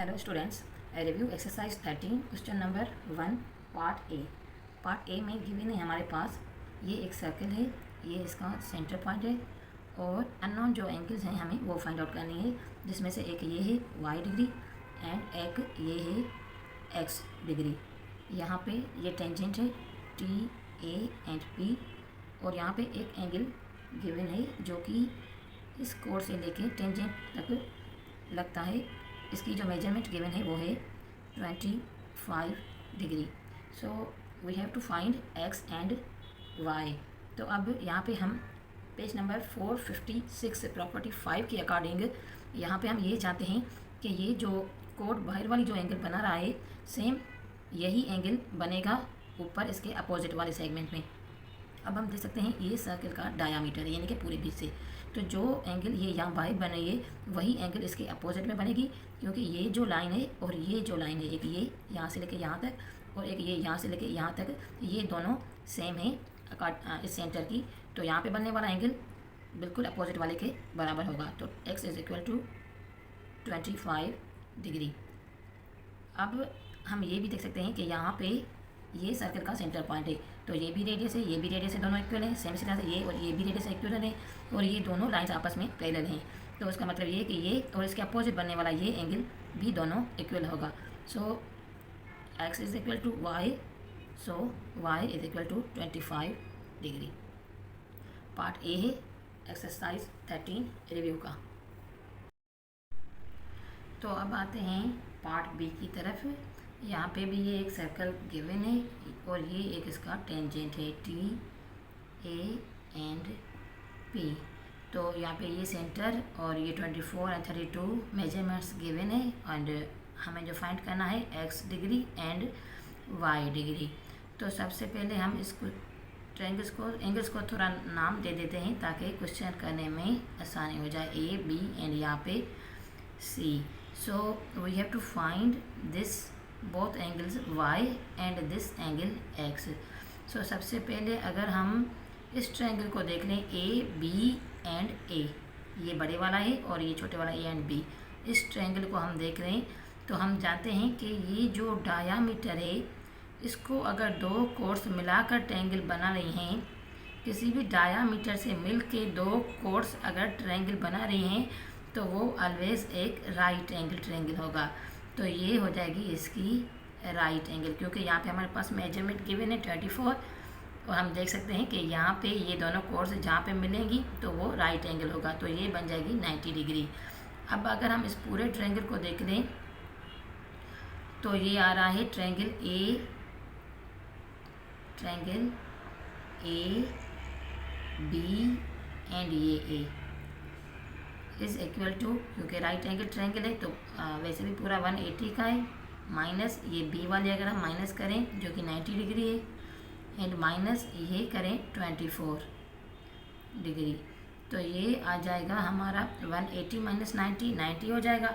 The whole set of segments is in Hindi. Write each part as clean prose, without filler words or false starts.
Hello students, review exercise 13 question number 1 part A. Part A में गिवन है हमारे पास ये एक सर्कल है, ये इसका सेंटर पॉइंट है और अननोन जो एंगल्स हैं हमें वो फाइंड आउट करनी है, जिसमें से एक ये है y डिग्री एंड एक ये है x डिग्री। यहाँ पे ये टेंजेंट है टी ए एंड पी और यहाँ पे एक एंगल गिवन है जो कि इस कोड से लेके टेंजेंट तक लगता है। इसकी जो मेजरमेंट गिवन है वो है 25 degree. So we have to find x and y। तो अब यहाँ पे हम पेज नंबर 456 प्रॉपर्टी 5 के अकॉर्डिंग यहाँ पे हम ये चाहते हैं कि ये जो कोड बाहर वाली जो एंगल बना रहा है सेम यही एंगल बनेगा ऊपर इसके अपोजिट वाले सेगमेंट में। अब हम देख सकते हैं ये सर्कल का डायामीटर है, यानी कि पूरे बीच से। तो जो एंगल ये यहाँ बाहर बन रही है वही एंगल इसके अपोजिट में बनेगी, क्योंकि ये जो लाइन है और ये जो लाइन है, एक ये यहाँ से लेके यहाँ तक और एक ये यहाँ से लेके यहाँ तक, ये दोनों सेम है इस सेंटर की। तो यहाँ पे बनने वाला एंगल बिल्कुल अपोजिट वाले के बराबर होगा। तो x is equal to 25 degree. अब हम ये भी देख सकते हैं कि यहाँ पे ये सर्कल का सेंटर पॉइंट है, तो ये भी रेडियस है, ये भी रेडियस है, दोनों इक्वल हैं। सेम इसी तरह से ये और ये भी रेडियस इक्वल है और ये दोनों लाइंस आपस में पैरेलल हैं। तो उसका मतलब ये कि ये और इसके अपोजिट बनने वाला ये एंगल भी दोनों इक्वल होगा। So x is equal to y, so y is equal to 25 degree. Part A है एक्सरसाइज 13 रिव्यू का। तो अब आते हैं पार्ट बी की तरफ। यहाँ पे भी ये एक सर्कल गिवन है और ये एक इसका टेंजेंट है टी ए एंड पी। तो यहाँ पे ये सेंटर और ये 24 एंड 32 मेजरमेंट्स गिवन है एंड हमें जो फाइंड करना है x degree and y degree. तो सबसे पहले हम इसको एंगल्स को थोड़ा नाम दे देते हैं ताकि क्वेश्चन करने में आसानी हो जाए। ए बी एंड यहाँ पे C. So we have to find this both angles y and this angle x। So सबसे पहले अगर हम इस ट्रायंगल को देख लें a b एंड a, ये बड़े वाला है और ये छोटे वाला a एंड b, इस ट्रायंगल को हम देख रहे हैं तो हम जानते हैं कि ये जो डायामीटर है इसको अगर दो कोर्स मिलाकर ट्रायंगल बना रही हैं, किसी भी डायामीटर से मिल के दो कोर्स अगर ट्रायंगल बना रही हैं तो वो ऑलवेज एक राइट एंगल ट्रायंगल होगा। तो ये हो जाएगी इसकी राइट एंगल, क्योंकि यहाँ पे हमारे पास मेजरमेंट गिवन है 24 और हम देख सकते हैं कि यहाँ पे ये दोनों कोर्स जहाँ पे मिलेंगी तो वो राइट एंगल होगा। तो ये बन जाएगी 90 डिग्री। अब अगर हम इस पूरे ट्रायंगल को देख लें तो ये आ रहा है ट्रायंगल ए बी एंड ये ए इज़ इक्वल टू, क्योंकि राइट एंगल ट्रायंगल है तो वैसे भी पूरा 180 का है, माइनस ये बी वाले अगर हम माइनस करें जो कि 90 डिग्री है एंड माइनस ये करें 24 डिग्री, तो ये आ जाएगा हमारा 180 माइनस 90 हो जाएगा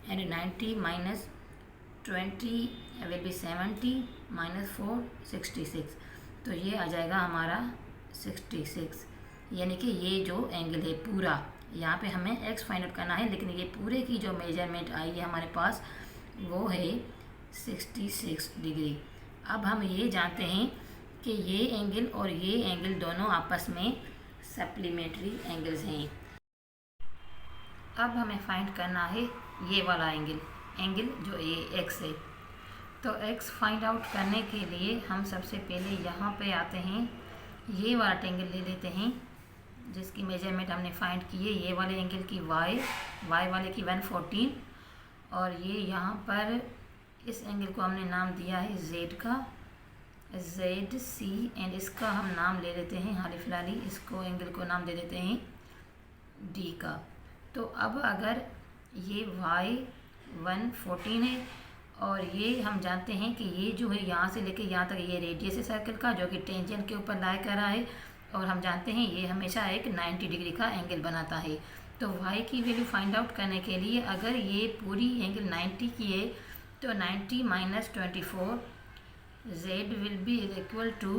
and 90 minus 20 will be 70 minus 4 66। तो ये आ जाएगा हमारा 66, यानी कि ये जो एंगल है पूरा, यहाँ पे हमें x फाइंड आउट करना है, लेकिन ये पूरे की जो मेजरमेंट आई है हमारे पास वो है 66 डिग्री। अब हम ये जानते हैं कि ये एंगल और ये एंगल दोनों आपस में सप्लीमेंट्री एंगल्स हैं। अब हमें फाइंड करना है ये वाला एंगल जो ये x है। तो x फाइंड आउट करने के लिए हम सबसे पहले यहाँ पे आते हैं, ये वाला एंगल ले लेते हैं जिसकी मेजरमेंट हमने फाइंड की है, ये वाले एंगल की y वाले की 114 और ये यहाँ पर इस एंगल को हमने नाम दिया है z का ZC एंड इसका हम नाम ले लेते हैं हाल फिलहाल ही, इसको एंगल को नाम दे देते हैं D का। तो अब अगर ये y 114 है और ये हम जानते हैं कि ये जो है यहाँ से लेके यहाँ तक ये रेडियस है सर्कल का जो कि टेंजेंट के ऊपर लाई कर रहा है और हम जानते हैं ये हमेशा एक 90 डिग्री का एंगल बनाता है। तो y की वैल्यू फाइंड आउट करने के लिए अगर ये पूरी एंगल 90 की है तो 90 minus 24 z will be equal to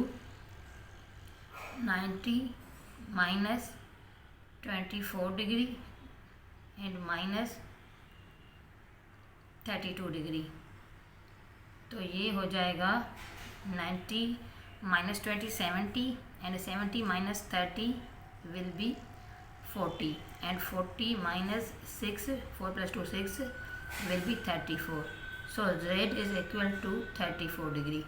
90 minus 24 degree and minus 32 degree. तो ये हो जाएगा 90 minus 20 70 and 70 minus 30 will be 40 and 40 minus 6 4 + 2 6 will be 34। So Z is equal to 34 degree.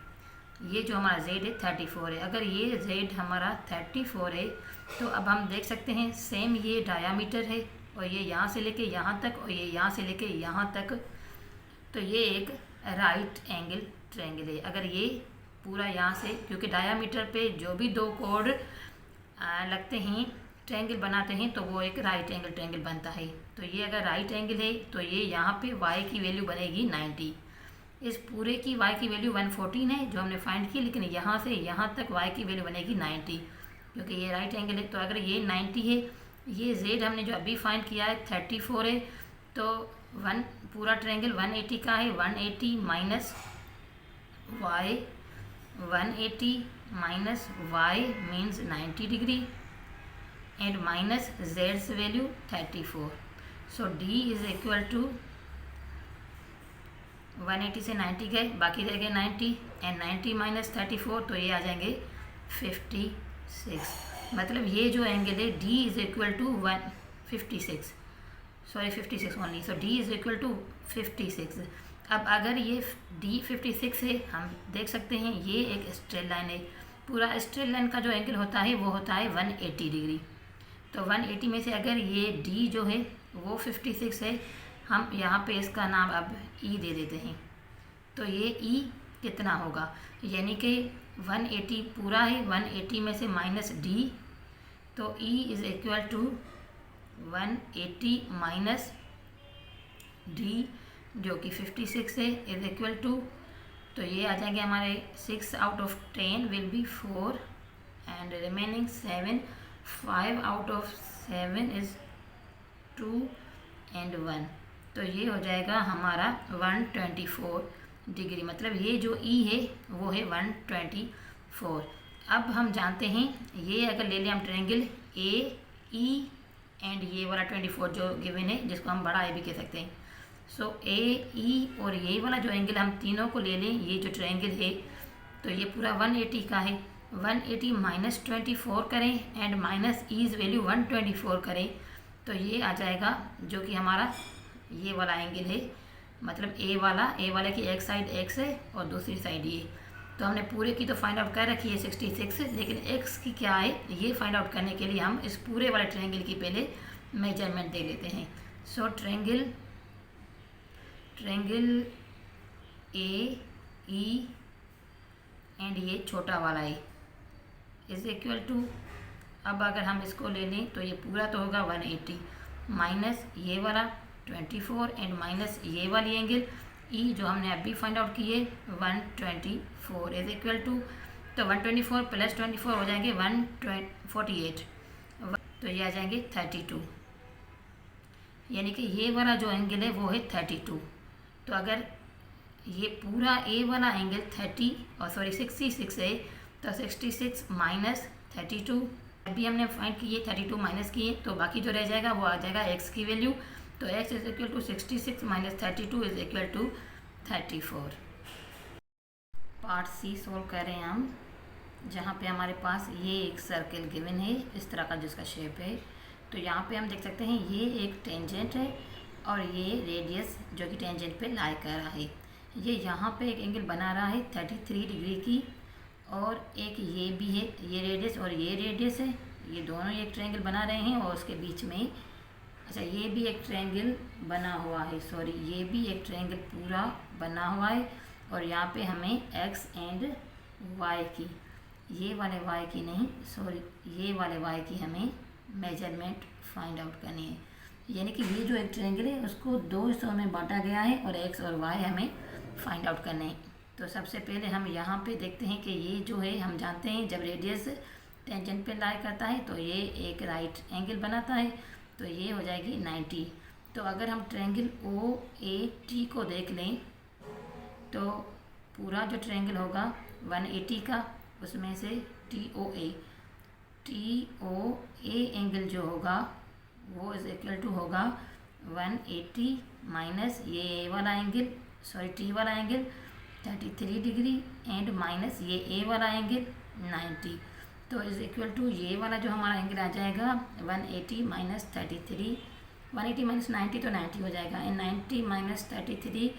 ये जो हमारा Z है 34 है। अगर ये Z हमारा 34 है तो अब हम देख सकते हैं सेम ये डायामीटर है और ये यहाँ से लेके यहाँ तक और ये यहाँ से लेके यहाँ तक, तो ये एक राइट एंगल ट्रायंगल है। अगर ये पूरा यहाँ से, क्योंकि डायामीटर पे जो भी दो कोड लगते हैं ट्रायंगल बनाते हैं तो वो एक राइट एंगल ट्रायंगल बनता है। तो ये अगर राइट एंगल है तो ये यहाँ पे y की वैल्यू बनेगी 90। इस पूरे की y की वैल्यू 114 है जो हमने फाइंड की, लेकिन यहाँ से यहाँ तक y की वैल्यू बनेगी 90 क्योंकि ये राइट एंगल है। तो अगर ये 90 है, ये z हमने जो अभी फाइंड किया है 34 है, तो पूरा ट्रायंगल 180 का है। 180 minus y, 180 minus y means 90 degree and minus z's value 34। So d is equal to 180 से 90 गए, बाकी रह गए 90 एंड 90 माइनस 34, तो ये आ जाएंगे 56। मतलब ये जो एंगल है d is equal to 56 only. So d is equal to 56। अब अगर ये d 56 है, हम देख सकते हैं ये एक स्ट्रेट लाइन है। पूरा स्ट्रेट लाइन का जो एंगल होता है वो होता है 180 डिग्री। तो 180 में से अगर ये d जो है वो 56 है, हम यहाँ पे इसका नाम अब e दे देते हैं। तो ये e कितना होगा, यानी कि 180 पूरा है, 180 में से माइनस d, तो e is equal to 180 minus d जो कि 56 है इज़ इक्वल टू, तो ये आ जाएंगे हमारे 6 out of 10 will be 4 and remaining 7, 5 out of 7 is 2 and 1। तो ये हो जाएगा हमारा 124 डिग्री। मतलब ये जो E है वो है 124। अब हम जानते हैं ये अगर ले लें हम ट्रायंगल ए ई एंड ये वाला 24 जो गिवन है, जिसको हम बड़ा ए भी कह सकते हैं। सो ए ई और ये वाला जो एंगल हम तीनों को ले लें, ये जो ट्रायंगल है तो ये पूरा 180 का है। 180 माइनस 24 करें एंड माइनस ईज वैल्यू 124 करें, तो ये आ जाएगा जो कि हमारा ये वाला एंगल है। मतलब ए वाले की एक साइड x है और दूसरी साइड ये। तो हमने पूरे की तो फाइंड आउट कर रखी है 66, लेकिन x की क्या है ये फाइंड आउट करने के लिए हम इस पूरे वाले ट्रायंगल की पहले मेजरमेंट दे लेते हैं। सो ट्रायंगल ए ई एंड ये छोटा वाला ए इज इक्वल टू, अब अगर हम इसको ले लें तो ये पूरा तो होगा 180 माइनस ये वाला 24 एंड माइनस ये वाली एंगल ई जो हमने अभी फाइंड आउट की है 124 इज इक्वल टू, तो 124 प्लस 24 हो जाएंगे 148, तो ये आ जाएंगे 32। यानी कि ये वाला जो एंगल है वो है 32। तो अगर ये पूरा ए वाला एंगल 66 है, तो 66 माइनस 32 अभी हमने फाइंड किए, 32 माइनस किए, तो बाकी जो रह जाएगा वो आ जाएगा x की वैल्यू। तो x is equal to 66 minus 32 is equal to 34। Part C solve कर रहे हैं हम, जहाँ पे हमारे पास ये एक सर्कल गिवन है इस तरह का जिसका शेप है। तो यहाँ पे हम देख सकते हैं ये एक टेंजेंट है और ये रेडियस जो कि टेंजेंट पे लाई कर रहा है। ये यहाँ पे एक एंगल बना रहा है 33 डिग्री की, और एक ये भी है, ये रेडियस और ये रेडियस है, ये दोनों एक ट्रायंगल बना रहे हैं। और उसके बीच में अच्छा ये भी एक ट्रायंगल बना हुआ है, सॉरी ये भी एक ट्रायंगल पूरा बना हुआ है। और यहाँ पे हमें x एंड y की, ये वाले y की नहीं सॉरी ये वाले y की हमें मेजरमेंट फाइंड आउट करनी है। यानी कि ये जो एक ट्रायंगल है उसको दो हिस्सों में बांटा गया है और x और y हमें फाइंड आउट करने हैं। तो सबसे पहले हम यहाँ पे देखते हैं कि ये जो है हम जानते हैं जब रेडियस टेंजेंट पे लाई करता है तो ये एक राइट एंगल बनाता है, तो ये हो जाएगी 90। तो अगर हम ट्रायंगल ओ ए टी को देख लें तो पूरा जो ट्रायंगल होगा 180 का, उसमें से टी ओ ए एंगल जो होगा वो इज इक्वल टू होगा 180 माइनस ये ए वाला एंगल, सॉरी टी वाला एंगल 33 डिग्री एंड माइनस ये ए वाला एंगल 90, तो इज इक्वल टू ये वाला जो हमारा एंगल आ जाएगा 180 माइनस 33, 180 माइनस 90 तो 90 हो जाएगा, एंड 90 माइनस 33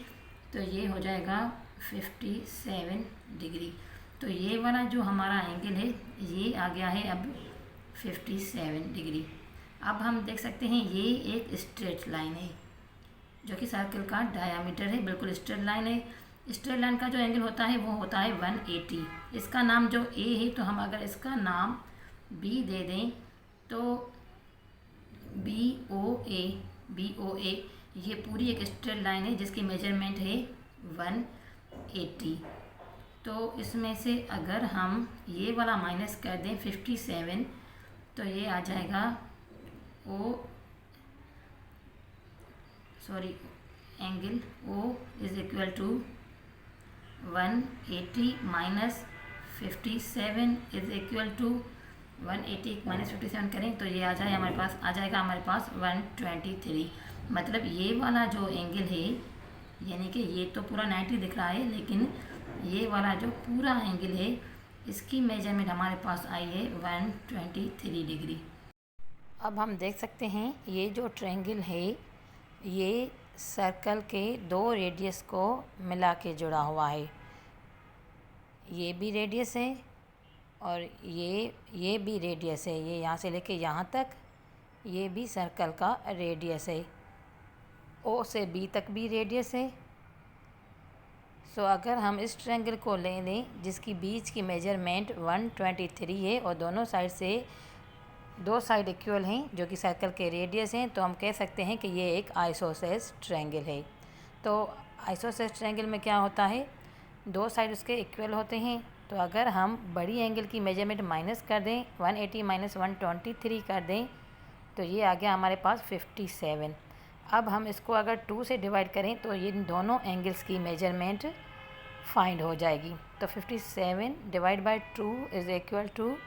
तो ये हो जाएगा 57 डिग्री। तो ये वाला जो हमारा एंगल है ये आ गया है अब 57 डिग्री। अब हम देख सकते हैं ये एक स्ट्रेट लाइन है जो कि सर्कल का डायामीटर है, बिल्कुल स्ट्रेट लाइन है। स्ट्रेट लाइन का जो एंगल होता है वो होता है 180। इसका नाम जो ए है तो हम अगर इसका नाम बी दे दें तो बी ओ ए ये पूरी एक स्ट्रेट लाइन है जिसकी मेजरमेंट है 180। तो इसमें से अगर हम ये वाला माइनस कर दें 57 तो ये आ जाएगा angle O is equal to 180 minus 57 is equal to 180 minus 57 करें तो ये आ जाएगा हमारे पास 123। मतलब ये वाला जो एंगल है, यानी कि ये तो पूरा 90 दिख रहा है, लेकिन ये वाला जो पूरा एंगल है इसकी मेजरमेंट हमारे पास आई है 123 डिग्री। अब हम देख सकते हैं ये जो ट्रायंगल है ये सर्कल के दो रेडियस को मिला के जुड़ा हुआ है। ये भी रेडियस है और ये भी रेडियस है, ये यहाँ से लेके यहाँ तक ये भी सर्कल का रेडियस है। ओ से बी तक भी रेडियस है। सो अगर हम इस ट्रायंगल को ले लें जिसकी बीच की मेजरमेंट 123 है और दोनों साइड से दो साइड इक्वल हैं जो कि सर्कल के रेडियस हैं, तो हम कह सकते हैं कि ये एक आइसोसेलेस ट्रायंगल है। तो आइसोसेलेस ट्रायंगल में क्या होता है, दो साइड उसके इक्वल होते हैं। तो अगर हम बड़ी एंगल की मेजरमेंट माइनस कर दें, 180 माइनस 123 कर दें, तो ये आ गया हमारे पास 57। अब हम इसको अगर 2 से डिवाइड करें तो इन दोनों एंगल्स की मेजरमेंट फाइंड हो जाएगी। तो 57 divide by 2 is equal to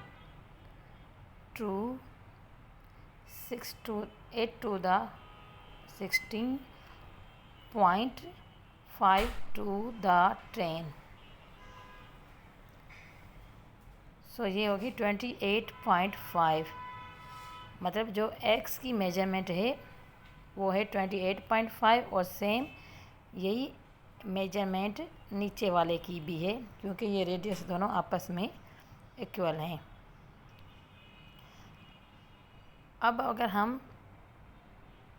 8 to the 16.5 to the 10। So ये होगी 28.5। मतलब जो x की मेजरमेंट है वो है 28.5 और सेम यही मेजरमेंट नीचे वाले की भी है क्योंकि ये रेडियस दोनों आपस में इक्वल हैं। अब अगर हम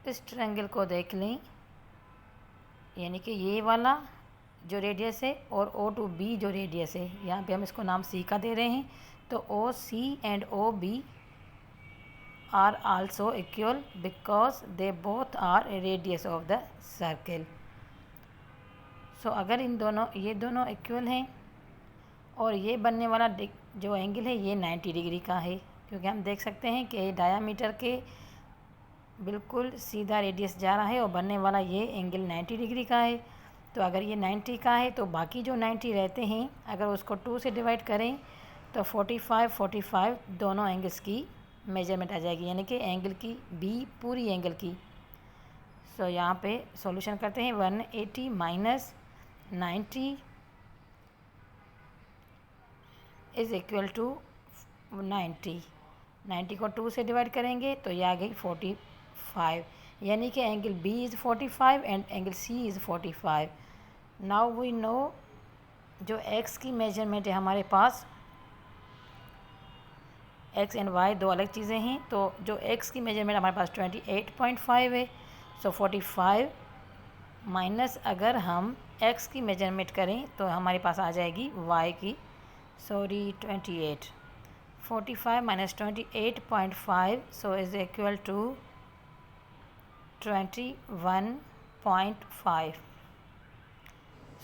इस ट्रायंगल को देख लें, यानी कि ये वाला जो रेडियस है और O to B जो रेडियस है, यहाँ पे हम इसको नाम C का दे रहे हैं, तो OC and OB are also equal because they both are radius of the circle. So अगर ये दोनों इक्वल हैं और ये बनने वाला जो एंगल है ये 90 डिग्री का है, क्योंकि हम देख सकते हैं कि डायामीटर के बिल्कुल सीधा रेडियस जा रहा है और बनने वाला ये एंगल 90 डिग्री का है। तो अगर ये 90 का है तो बाकी जो 90 रहते हैं अगर उसको 2 से डिवाइड करें तो 45 दोनों एंगल्स की मेजरमेंट आ जाएगी, यानी कि एंगल की बी पूरी एंगल की। सो यहाँ पे सॉल्यूशन करते हैं। 180 माइनस 90 इज़ इक्वल टू 90 को 2 से डिवाइड करेंगे तो ये आ गई 45, यानी कि angle B is 45 and angle C is 45। Now we know जो एक्स की मेजरमेंट है हमारे पास, एक्स एंड वाई दो अलग चीज़ें हैं, तो जो एक्स की मेजरमेंट हमारे पास 28.5 है। सो 45 माइनस अगर हम एक्स की मेजरमेंट करें तो हमारे पास आ जाएगी वाई की 28। 45 minus 28.5 so is equal to 21.5।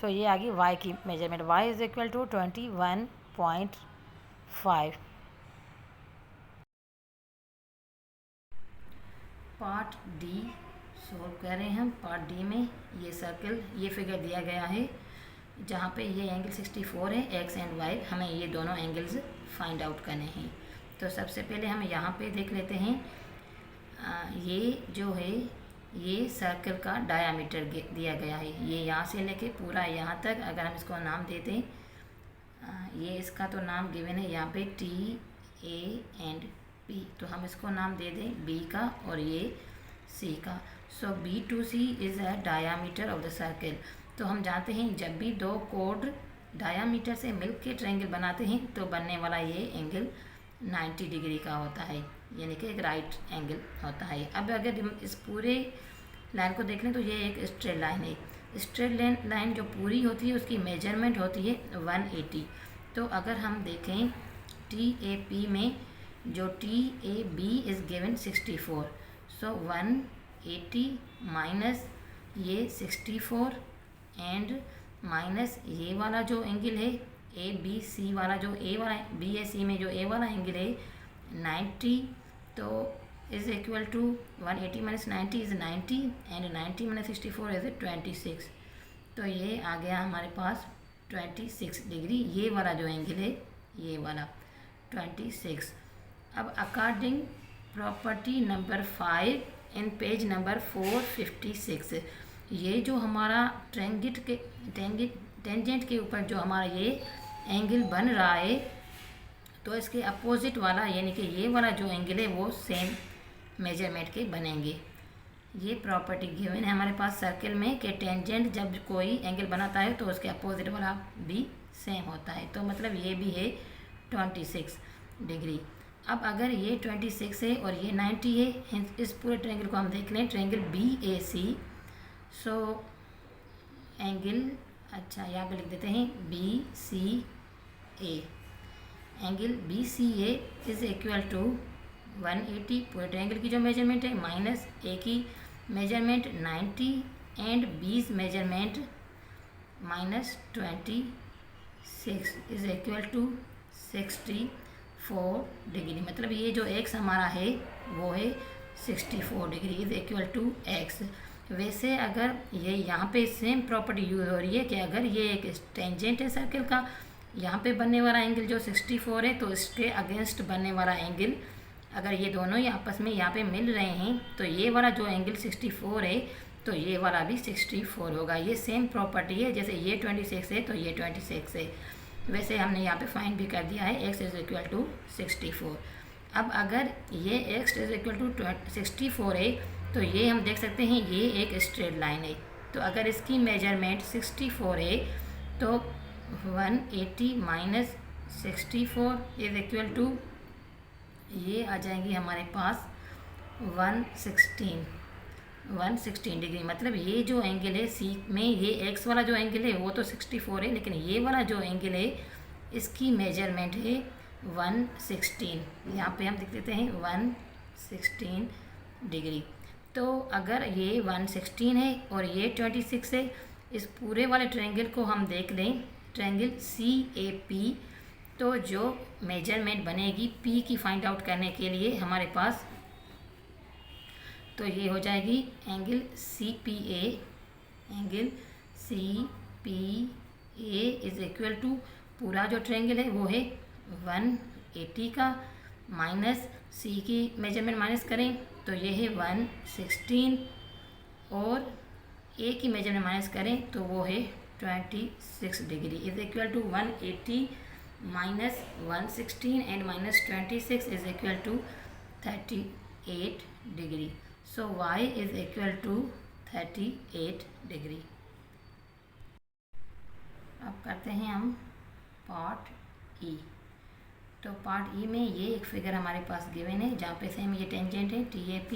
So ये आ गई वाई की measurement, Y is equal to 21.5। Part D solve कर रहे हैं हम। पार्ट डी में ये सर्कल, ये फिगर दिया गया है जहाँ पे ये एंगल 64 है, एक्स एंड वाई, हमें ये दोनों एंगल्स फाइंड आउट करने हैं। तो सबसे पहले हम यहाँ पे देख लेते हैं, ये जो है ये सर्कल का डायामीटर दिया गया है। ये यहाँ से लेके पूरा यहाँ तक अगर हम इसको नाम दे दें, ये इसका तो नाम गिवन है यहाँ पे TAP, तो हम इसको नाम दे दें B का और ये C का। सो B2C is a diameter of the circle. तो हम जानते हैं जब भी दो कोड डायामीटर से मिल के ट्रायंगल बनाते हैं तो बनने वाला ये एंगल 90 डिग्री का होता है, यानी कि एक राइट एंगल होता है। अब अगर हम इस पूरे लाइन को देख लें तो ये एक स्ट्रेट लाइन है। स्ट्रेट लाइन जो पूरी होती है उसकी मेजरमेंट होती है 180। तो अगर हम देखें TAP में जो TAB is given 64, so 180 minus ये 64 एंड माइनस ये वाला जो एंगल है ABC वाला, जो A वाला BAC में जो A वाला एंगल है 90, तो is equal to 180 minus 90 is 90 and 90 minus 64 is 26। तो ये आ गया हमारे पास 26 डिग्री, ये वाला जो एंगल है ये वाला 26। अब अकॉर्डिंग प्रॉपर्टी नंबर 5 इन पेज नंबर 456, ये जो हमारा टेंजेंट के ऊपर जो हमारा ये एंगल बन रहा है, तो इसके अपोजिट वाला यानी कि ये वाला जो एंगल है वो सेम मेजरमेंट के बनेंगे। ये प्रॉपर्टी गिवन है हमारे पास सर्कल में कि टेंजेंट जब कोई एंगल बनाता है तो उसके अपोजिट वाला भी सेम होता है। तो मतलब ये भी है 26 डिग्री। अब अगर ये 26 है और ये 90 है, इस पूरे ट्रायंगल को हम देख लें, ट्रायंगल BAC, सो एंगल, अच्छा यहाँ पे लिख देते हैं BCA, angle BCA is equal to 180, पूरे ट्रायंगल की जो मेजरमेंट है माइनस A की measurement 90 and B's measurement minus 26 is equal to 64 degree. मतलब ये जो x हमारा है वो है 64 degree is equal to x। वैसे अगर ये यहाँ पे सेम प्रॉपर्टी यूज हो रही है कि अगर ये एक टेंजेंट है सर्कल का, यहाँ पे बनने वाला एंगल जो 64 है तो इसके अगेंस्ट बनने वाला एंगल, अगर ये दोनों ही आपस में यहाँ पे मिल रहे हैं तो ये वाला जो एंगल 64 है तो ये वाला भी 64 होगा। ये सेम प्रॉपर्टी है, जैसे ये 26 है तो ये 26 है। वैसे हमने यहाँ पे फाइंड भी कर दिया है x इज़ इक्वल टू 64। अब अगर ये x इज़ इक्वल टू 64 है तो ये हम देख सकते हैं ये एक स्ट्रेट लाइन है। तो अगर इसकी मेजरमेंट 64 है तो 180 माइनस 64 इज़ इक्वल टू ये आ जाएंगी हमारे पास 116 डिग्री। मतलब ये जो एंगल है C में, ये x वाला जो एंगल है वो तो 64 है, लेकिन ये वाला जो एंगल है इसकी मेजरमेंट है 116। यहाँ पे हम देख देते हैं 116 डिग्री। तो अगर ये 116 है और ये 26 है, इस पूरे वाले ट्रायंगल को हम देख लें, ट्रायंगल CAP, तो जो मेजरमेंट बनेगी P की फाइंड आउट करने के लिए हमारे पास, तो ये हो जाएगी angle CPA, angle CPA is equal to पूरा जो ट्रायंगल है वो है 180 का, माइनस C की मेजरमेंट माइनस करें तो ये है 116 और A की मेजरमेंट माइनस करें तो वो है 26 degree is equal to 180 minus 116 and minus 26 is equal to 38 degree. So y is equal to 38 degree. अब करते हैं हम पार्ट E। तो पार्ट E में ये एक फिगर हमारे पास गिवन है जहाँ पे सेम ये टेंजेंट है TAP,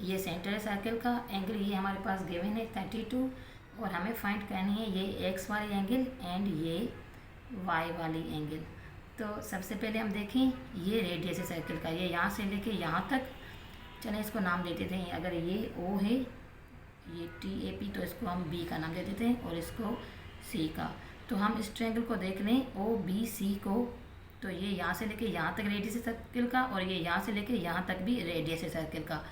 ये सेंटर है सर्कल का, एंगल ये हमारे पास गिवन है 32 और हमें फाइंड करनी है ये x वाली एंगल एंड ये y वाली एंगल। तो सबसे पहले हम देखें ये रेडियस है सर्कल का, ये यहाँ से लेके यहाँ तक, चलें इसको नाम दे देते हैं। अगर ये O है, ये TAP, तो इसको हम B का नाम दे देते हैं और इसको C का। तो हम इस ट्रायंगल को देख लें OBC को, तो ये यहाँ से लेके यहाँ तक रेडियस है सर्कल का और ये यहाँ से लेके यहाँ तक भी रेडियस है सर्कल का।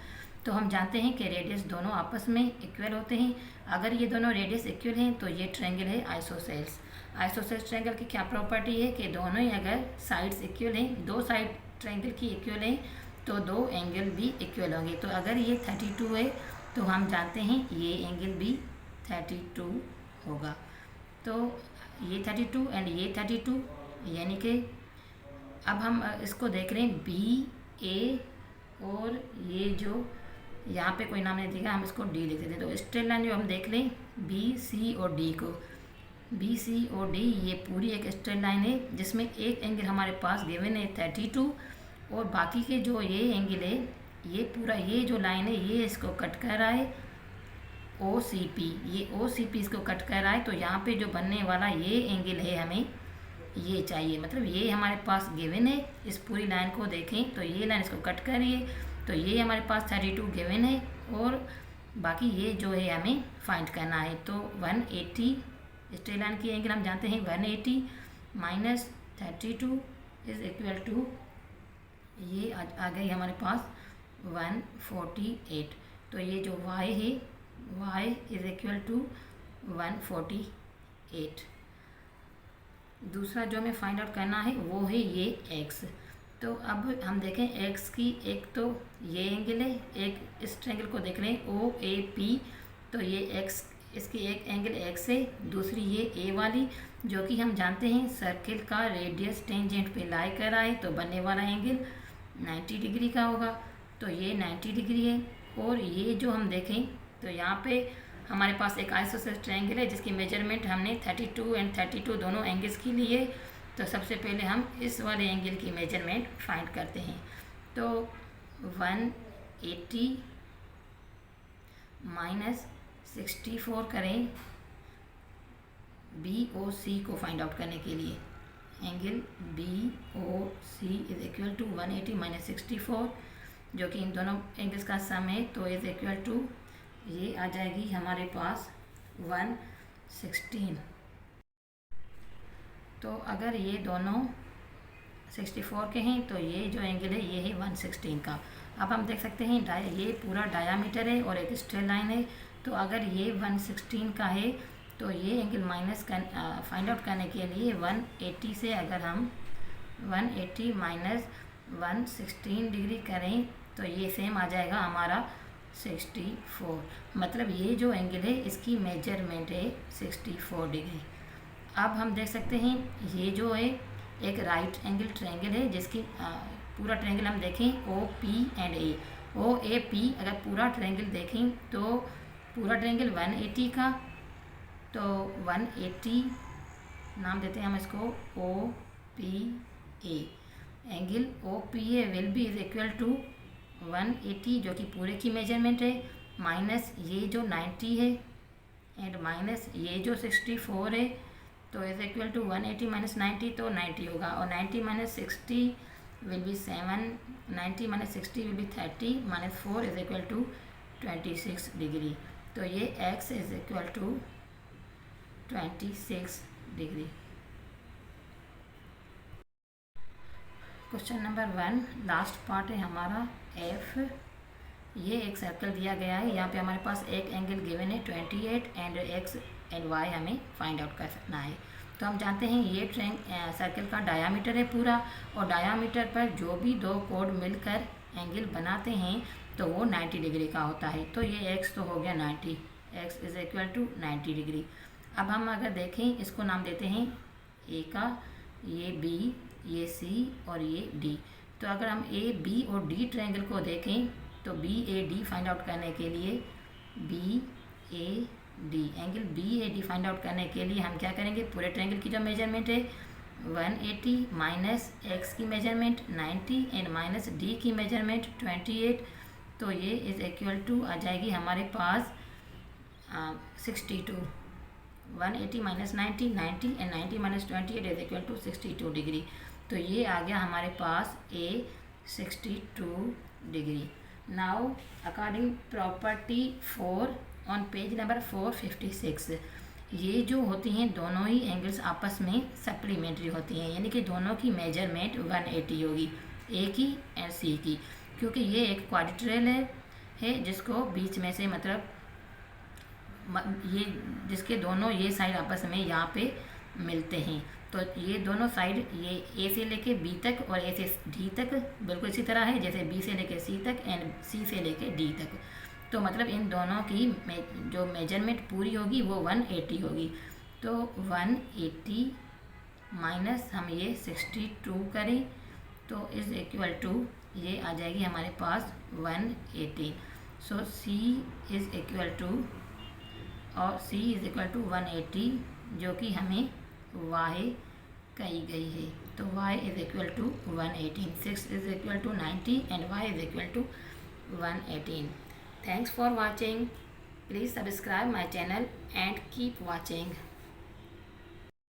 तो हम जानते हैं कि रेडियस दोनों आपस में इक्वल होते हैं। अगर ये दोनों रेडियस इक्वल हैं तो ये ट्रायंगल है आइसोसेल्स। आइसोसेल्स ट्रायंगल की क्या प्रॉपर्टी है कि दोनों ही अगर साइड्स इक्वल हैं, दो साइड ट्रायंगल की इक्वल हैं, तो दो एंगल भी इक्वल होंगे। तो अगर ये 32 है तो हम जानते हैं ये एंगल भी 32 होगा। तो ये 32 एंड ये 32, यानी कि अब हम इसको देख रहे हैं बी ए, और ये जो यहाँ पे कोई नाम नहीं दिखा, हम इसको डी लिख देते हैं। तो स्ट्रेट लाइन जो हम देख लें बी सी और डी को, बी सी और डी ये पूरी एक स्ट्रेट लाइन है जिसमें एक एंगल हमारे पास गिवन है 32, और बाकी के जो ये एंगल है ये पूरा ये जो लाइन है ये इसको कट कर रहा है ओ सी पी, ये ओ सी पी इसको कट कर रहा है। तो यहाँ पे जो बनने वाला ये एंगल है हमें ये चाहिए, मतलब ये हमारे पास गिवन है। इस पूरी लाइन को देखें तो ये लाइन इसको कट कर रही है, तो ये हमारे पास 32 गिवन है, और बाकी ये जो है हमें फाइंड करना है। तो 180 स्ट्रेट लाइन की एंगल हम जानते हैं 180 माइनस 32 इज इक्वल टू, ये आ गई हमारे पास 148। तो ये जो y है y इज इक्वल टू 148। दूसरा जो हमें फाइंड आउट करना है वो है ये x। तो अब हम देखें x की, एक तो ये एंगल है, एक इस ट्रायंगल को देख रहे हैं ओ ए पी, तो ये x, इसकी एक एंगल x है, दूसरी ये a वाली जो कि हम जानते हैं सर्किल का रेडियस टेंजेंट पे लाई कर रहा है, तो बनने वाला एंगल 90 डिग्री का होगा। तो ये 90 डिग्री है। और ये जो हम देखें तो यहाँ पे हमारे पास एक आइसोसेलेस ट्रायंगल है जिसकी मेजरमेंट हमने 32 एंड 32 दोनों एंगल्स की ली है। तो सबसे पहले हम इस वाले एंगल की मेजरमेंट फाइंड करते हैं। तो 180 माइनस 64 करें बी ओ सी को फाइंड आउट करने के लिए। Angle B O C is equal to 180 minus 64, जो कि इन दोनों एंगल्स का सम है, तो इज इक्वल टू ये आ जाएगी हमारे पास 116। तो अगर ये दोनों 64 के हैं तो ये जो एंगल है ये है 116 का। अब हम देख सकते हैं ये पूरा डायामीटर है और एक स्ट्रेट लाइन है। तो अगर ये 116 का है तो ये एंगल माइनस फाइंड आउट करने के लिए 180 से अगर हम 180 माइनस 116 डिग्री करें तो ये सेम आ जाएगा हमारा 64। मतलब ये जो एंगल है इसकी मेजरमेंट है 64 डिग्री। अब हम देख सकते हैं ये जो है एक राइट एंगल ट्रायंगल है जिसकी पूरा ट्रायंगल हम देखें O P and A, O A P अगर पूरा ट्रायंगल देखें तो पूरा ट्रायंगल 180 का, तो 180 नाम देते हैं हम इसको O P A. Angle O P A will be is equal to 180 जो कि पूरे की मेजरमेंट है, माइनस ये जो 90 है एंड माइनस ये जो 64 है, तो इज इक्वल टू 180 माइनस 90, तो 90 होगा। और 90 minus 60 will be 7, 90 minus 60 will be 30, minus 4 is equal to 26 degree. तो ये x is equal to 26 degree. Question number 1 last part है हमारा f। ये एक सर्कल दिया गया है, यहाँ पे हमारे पास एक एंगल गिवन है 28 एंड x एंड y हमें फाइंड आउट करना है। तो हम जानते हैं ये सर्कल का डायामीटर है पूरा, और डायामीटर पर जो भी दो कोड मिलकर एंगल बनाते हैं तो वो 90 डिग्री का होता है। तो ये x तो हो गया 90, x is equal to 90 degree. अब हम अगर देखें इसको नाम देते हैं a का, ये b, ये c और ये d। तो अगर हम a, b और d ट्रायंगल को देखें तो b a d find out करने के लिए b a d angle b a d find out करने के लिए हम क्या करेंगे, पूरे ट्रायंगल की जो मेजरमेंट है 180 माइनस x की मेजरमेंट 90 एंड माइनस d की मेजरमेंट 28, तो ये इज इक्वल टू आ जाएगी हमारे पास 62। 180 minus 90, 90 and 90 minus 28 is equal to 62 degree. तो ये आ गया हमारे पास a 62 degree. Now according property 4 on page number 456, ये जो होती हैं दोनों ही एंगल्स आपस में सप्लीमेंट्री होती हैं, यानी कि दोनों की मेजरमेंट 180 होगी, ए की एंड सी की, क्योंकि ये एक क्वाड्रिलेटरल है जिसको बीच में से मतलब ये जिसके दोनों ये साइड आपस में यहाँ पे मिलते हैं। तो ये दोनों साइड ये ए से लेके बी तक और ए से डी तक बिल्कुल इसी तरह है जैसे बी से लेके सी तक एंड सी से लेके डी तक। तो मतलब इन दोनों की जो मेजरमेंट पूरी होगी वो 180 होगी। तो 180 माइनस हम ये 62 करें तो इज़ इक्वल टू ये आ जाएगी हमारे पास 180। सो सी इज़ इक्वल टू और सी इज़ इक्वल टू 180 जो कि हमें वाई कही गई है। तो y is equal to 118, 6 is equal to 90 and y is equal to 118। Thanks for watching. Please subscribe my channel and keep watching.